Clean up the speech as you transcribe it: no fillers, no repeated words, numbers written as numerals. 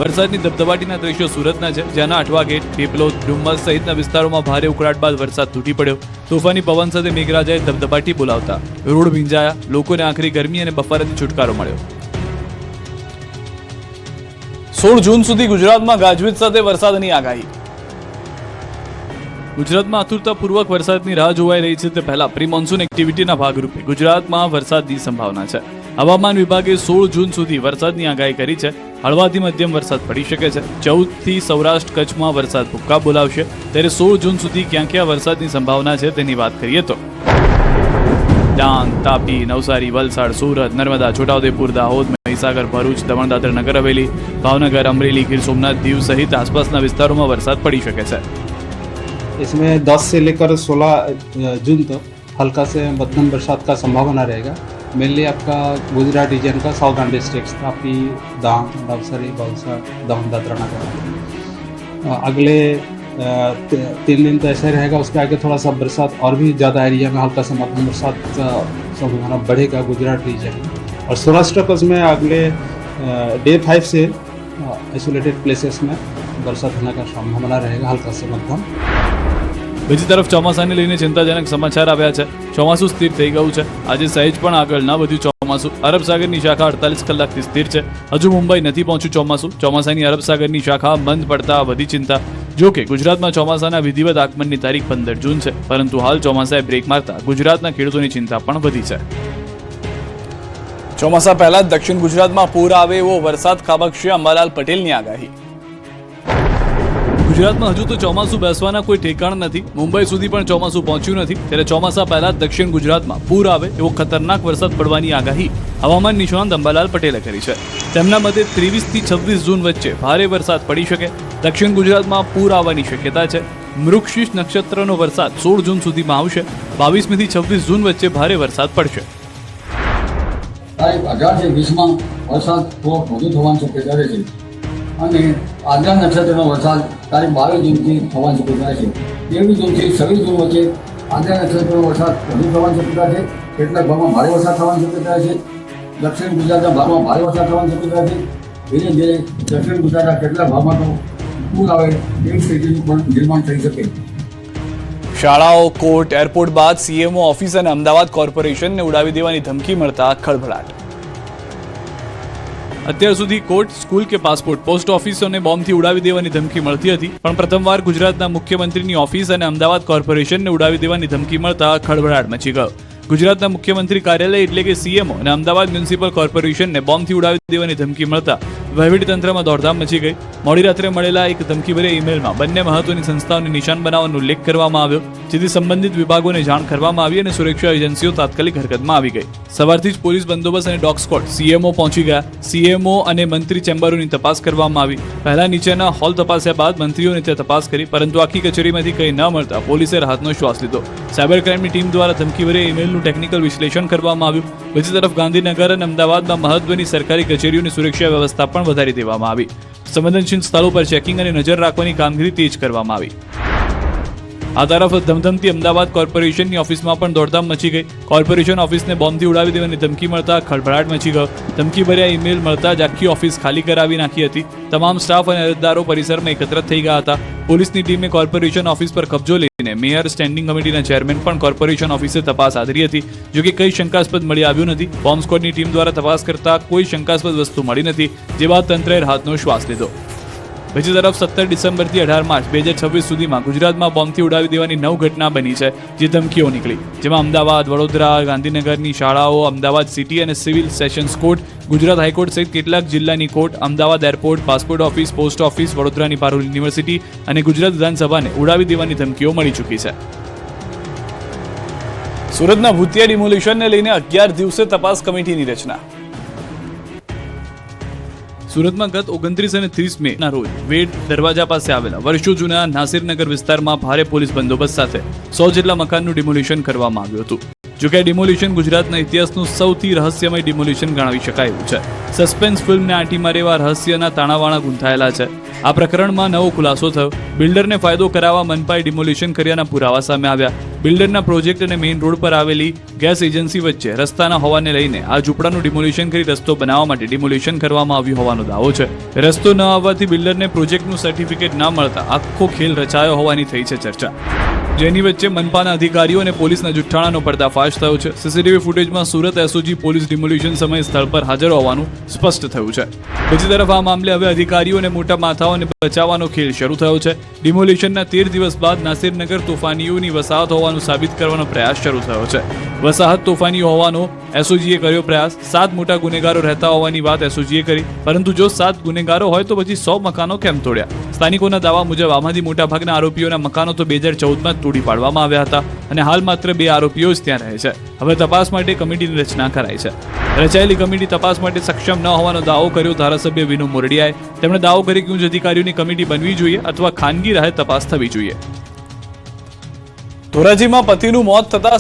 વરસાદની ધબધબાટીના દ્રશ્યો સુરતના છે, જ્યાંના અઠવા ગેટ, પીપલોદ, ડુમ્મસ સહિતના વિસ્તારોમાં ભારે ઉકળાટ બાદ વરસાદ તૂટી પડ્યો. તોફાની પવન સાથે મેઘરાજાએ ધબધબાટી બોલાવતા રોડ ભીંજાયા. લોકોને આખરી ગરમી અને બફારાથી છુટકારો મળ્યો. 16 જૂન સુધી ગુજરાતમાં ગાજવીજ સાથે વરસાદની આગાહી. ગુજરાતમાં આતુરતાપૂર્વક વરસાદની રાહ જોવાઈ રહી છે. તે પહેલા પ્રી મોન્સૂન એક્ટિવિટીના ભાગરૂપે ગુજરાતમાં વરસાદની સંભાવના છે. હવામાન વિભાગે 16 જૂન સુધી વરસાદની આગાહી કરી છે. હળવાથી મધ્યમ વરસાદ પડી શકે છે. 14 થી સૌરાષ્ટ્ર કચ્છમાં વરસાદ ભૂક્કા બોલાવશે. ત્યારે 16 જૂન સુધી ક્યાં ક્યાં વરસાદની સંભાવના છે તેની વાત કરીએ તો ડાંગ, તાપી, નવસારી, વલસાડ, સુરત, નર્મદા, છોટાઉદેપુર, દાહોદ, મહીસાગર, ભરૂચ, દમણ, દાદરા નગર હવેલી, ભાવનગર, અમરેલી, ગીર સોમનાથ, દીવ સહિત આસપાસના વિસ્તારોમાં વરસાદ પડી શકે છે. इसमें 10 से लेकर 16 जून तक हल्का से मध्यम बरसात का संभावना रहेगा. मेनली आपका गुजरात रीजन का साउदर्न डिस्ट्रिक्ट्स तापी, डांग, नवसारी, वलसाड, दमन, दादरा नगर हवेली. अगले 3 दिन तो ऐसे रहेगा. उसके आगे थोड़ा सा बरसात और भी ज़्यादा एरिया में हल्का से मध्यम बरसात का संभावना बढ़ेगा गुजरात रीजन में. और सौराष्ट्र कच्छ में अगले डे 5 से आइसोलेटेड प्लेसेस में बरसात होने का संभावना रहेगा हल्का से मध्यम. બીજી તરફ ચોમાસાને લઈને ચિંતાજનક સમાચાર આવ્યા છે. ચોમાસું સ્થિર થઈ ગયું છે. આજે સહેજ પણ આગળ ન વધ્યું ચોમાસું. અરબ સાગરની શાખા 48 કલાકથી સ્થિર છે. હજુ મુંબઈ નથી પહોંચ્યું ચોમાસું. ચોમાસાની અરબ સાગરની શાખા બંધ પડતા વધી ચિંતા. જો કે ગુજરાતમાં ચોમાસાના વિધિવત આગમનની તારીખ 15 જૂન છે, પરંતુ હાલ ચોમાસાએ બ્રેક મારતા ગુજરાતના ખેડૂતોની ચિંતા પણ વધી છે. ચોમાસા પહેલા દક્ષિણ ગુજરાતમાં પૂર આવે એવો વરસાદ ખાબકશે, અંબાલાલ પટેલની આગાહી. ગુજરાતમાં હજુ તો ચોમાસું બેસવાના કોઈ ઠેકાણ નથી. મુંબઈ સુધી પણ ચોમાસું પહોંચ્યું નથી. ત્યારે ચોમાસા પહેલા દક્ષિણ ગુજરાતમાં પૂર આવે એવો ખતરનાક વરસાદ પડવાની આગાહી હવામાન નિષ્ણાંત અંબાલાલ પટેલે કરી છે. તેમના મતે 23 થી 26 જૂન વચ્ચે ભારે વરસાદ પડી શકે. દક્ષિણ ગુજરાતમાં પૂર આવવાની શક્યતા છે. મૃગશીર્ષ નક્ષત્રનો વરસાદ 16 જૂન સુધીમાં આવશે. 22મી થી 26 જૂન વચ્ચે ભારે વરસાદ પડશે. તારીખ 18 થી 20માં વરસાદ થોડો વધુ થવાની શક્યતા રહે છે અને આજના નક્ષત્રનો વરસાદ તારીખ 22 જૂનથી થવાની શક્યતા છે. 23 જૂનથી 26 જૂન વચ્ચે આજના નક્ષત્રનો વરસાદ વધુ થવાની શક્યતા છે. કેટલાક ભાગમાં ભારે વરસાદ થવાની શક્યતા છે. દક્ષિણ ગુજરાતના ભાગમાં ભારે વરસાદ થવાની શક્યતા છે. ધીરે ધીરે દક્ષિણ ગુજરાતના કેટલાક ભાગમાં તો પૂર આવે એવી સ્થિતિનું પણ નિર્માણ થઈ શકે. શાળાઓ, કોર્ટ, એરપોર્ટ બાદ સીએમઓ ઓફિસ અને અમદાવાદ કોર્પોરેશનને ઉડાવી દેવાની ધમકી મળતા ખળભળાટ. અત્યાર સુધી કોર્ટ, સ્કૂલ કે પાસપોર્ટ, પોસ્ટ ઓફિસોને બોમ્બથી ઉડાવી દેવાની ધમકી મળતી હતી, પણ પ્રથમવાર ગુજરાતના મુખ્યમંત્રીની ઓફિસ અને અમદાવાદ કોર્પોરેશનને ઉડાવી દેવાની ધમકી મળતા ખળભળાટ મચી ગયો. ગુજરાતના મુખ્યમંત્રી કાર્યાલય એટલે કે સીએમઓ અને અમદાવાદ મ્યુનિસિપલ કોર્પોરેશનને બોમ્બથી ઉડાવી દેવાની ધમકી મળતા વહીવટીતંત્રમાં દોડધામ મચી ગઈ. મોડી રાત્રે મળેલા એક ધમકીભર્યા ઈમેલમાં બંને મહત્વની સંસ્થાઓને નિશાન બનાવવાનો ઉલ્લેખ કરવામાં આવ્યો, જેથી સંબંધિત વિભાગોને જાણ કરવામાં આવી અને સુરક્ષા એજન્સીઓ તાત્કાલિક હરકતમાં આવી ગઈ. સવારથી જ પોલીસ બંદોબસ્ત અને ડોગ સ્ક્વોડ સીએમઓ પહોંચી ગયા. સીએમઓ અને મંત્રી ચેમ્બરોની તપાસ કરવામાં આવી. પહેલા નીચેના હોલ તપાસ્યા બાદ મંત્રીઓને તે તપાસ કરી, પરંતુ આખી કચેરીમાંથી કંઈ ન મળતા પોલીસે રાહતનો શ્વાસ લીધો. સાયબર ક્રાઇમની ટીમ દ્વારા ધમકીભર્યા ઈમેલનું ટેકનિકલ વિશ્લેષણ કરવામાં આવ્યું. બીજી તરફ ગાંધીનગર અને અમદાવાદમાં મહત્વની સરકારી કચેરીઓની સુરક્ષા વ્યવસ્થા પણ વધારી દેવામાં આવી. સંવેદનશીલ સ્થળો પર ચેકિંગ અને નજર રાખવાની કામગીરી તેજ કરવામાં આવી. આ તરફ ધમધમતી અમદાવાદ કોર્પોરેશનની ઓફિસમાં પણ દોડધામ મચી ગઈ. કોર્પોરેશન ઓફિસને બોમ્બથી ઉડાવી દેવાની ધમકી મળતા ખળભળાટ મચી ગયો. ધમકીભર્યા ઈમેલ મળતા જ આખી ઓફિસ ખાલી કરાવી નાખી હતી. તમામ સ્ટાફ અને અરજદારો પરિસરમાં એકત્ર થઈ ગયા હતા. પોલીસની ટીમે કોર્પોરેશન ઓફિસ પર કબજો લઈને મેયર, સ્ટેન્ડિંગ કમિટીના ચેરમેન પણ કોર્પોરેશન ઓફિસે તપાસ આદરી હતી. જોકે કંઈ શંકાસ્પદ મળી આવ્યું નથી. બોમ્બ સ્ક્વોડની ટીમ દ્વારા તપાસ કરતા કોઈ શંકાસ્પદ વસ્તુ મળી નથી, જે બાદ તંત્રએ રાહતનો શ્વાસ લીધો. બીજી તરફ 17 ડિસેમ્બરથી 18 માર્ચ 2026 સુધીમાં ગુજરાતમાં બોમ્બથી ઉડાવી દેવાની 9 ઘટના બની છે, જે ધમકીઓ નીકળી, જેમાં અમદાવાદ, વડોદરા, ગાંધીનગરની શાળાઓ, અમદાવાદ સિટી અને civil sessions court, Gujarat high court સહિત કેટલાક જિલ્લાની court, Ahmedabad airport, passport office, post office, વડોદરાની પારુલ યુનિવર્સિટી અને ગુજરાત વિધાનસભાને ઉડાવી દેવાની ધમકીઓ મળી ચૂકી છે. સુરતના ભૂતિયા ડિમોલિશનને લઈને 11 દિવસે તપાસ કમિટીની રચના. સુરતમાં ગત 29 અને 30 મેના રોજ વેડ દરવાજા પાસે આવેલા વર્ષો જૂના નાસિરનગર વિસ્તારમાં ભારે પોલીસ બંદોબસ્ત સાથે 100 જેટલા મકાનનું ડિમોલિશન કરવામાં આવ્યું હતું. જોકે ડિમોલિશન ગુજરાતના ઇતિહાસનું સૌથી રહસ્યમય ડિમોલિશન ગણાવી શકાય એવું છે. સસ્પેન્સ ફિલ્મને આંટી મારે એવા રહસ્યના તાણાવાણા ગૂંથાયેલા છે. આ પ્રકરણમાં નવો ખુલાસો થયો. બિલ્ડરને ફાયદો કરાવવા મનપાએ ડિમોલિશન કર્યાના પુરાવા સામે આવ્યા. બિલ્ડરના પ્રોજેક્ટ અને મેઇન રોડ પર આવેલી ગેસ એજન્સી વચ્ચે રસ્તાના હોવાને લઈને આ ઝૂંપડાનું ડિમોલિશન કરી રસ્તો બનાવવા માટે ડિમોલિશન કરવામાં આવ્યું હોવાનો દાવો છે. રસ્તો ન આવવાથી બિલ્ડરને પ્રોજેક્ટનું સર્ટિફિકેટ ન મળતા આખો ખેલ રચાયો હોવાની થઈ છે ચર્ચા, જેની વચ્ચે મનપાના અધિકારીઓ અને પોલીસના જુઠ્ઠાણાનો પર્દાફાશ થયો છે. સીસીટીવી ફૂટેજમાં સુરત એસઓજી પોલીસ ડિમોલિશન સમયે સ્થળ પર હાજર હોવાનું સ્પષ્ટ થયું છે. બીજી તરફ આ મામલે હવે અધિકારીઓ અને મોટા માથાઓને બચાવવાનો ખેલ શરૂ થયો છે. ડિમોલિશનના 13 દિવસ બાદ નાસિરનગર તોફાનીઓની વસાહત હોવાનું સાબિત કરવાનો પ્રયાસ શરૂ થયો છે. વસાહત તોફાની હોવાનો એસઓજીએ કર્યો પ્રયાસ. 7 મોટા ગુનેગારો રહેતા હોવાની વાત એસઓજીએ કરી, પરંતુ જો 7 ગુનેગારો હોય તો પછી 100 મકાનો કેમ તોડ્યા? સ્થાનિકોના દાવા મુજબ આમાંથી મોટાભાગના આરોપીઓના મકાનો તો 2014માં જ તોડી પાડવામાં આવ્યા હતા અને હાલ માત્ર 2 આરોપીઓ જ ત્યાં રહે છે. હવે તપાસ માટે કમિટીની રચના કરાઈ છે. રચાયેલી કમિટી તપાસ માટે સક્ષમ ન હોવાનો દાવો કર્યો ધારાસભ્ય વિનુ મોરડિયાએ. તેમણે દાવો કર્યો કે ઉચ્ચ અધિકારીઓની કમિટી બનવી જોઈએ અથવા ખાનગી રાહે તપાસ થવી જોઈએ. ધોરાજીમાં પતિનું મોત થતા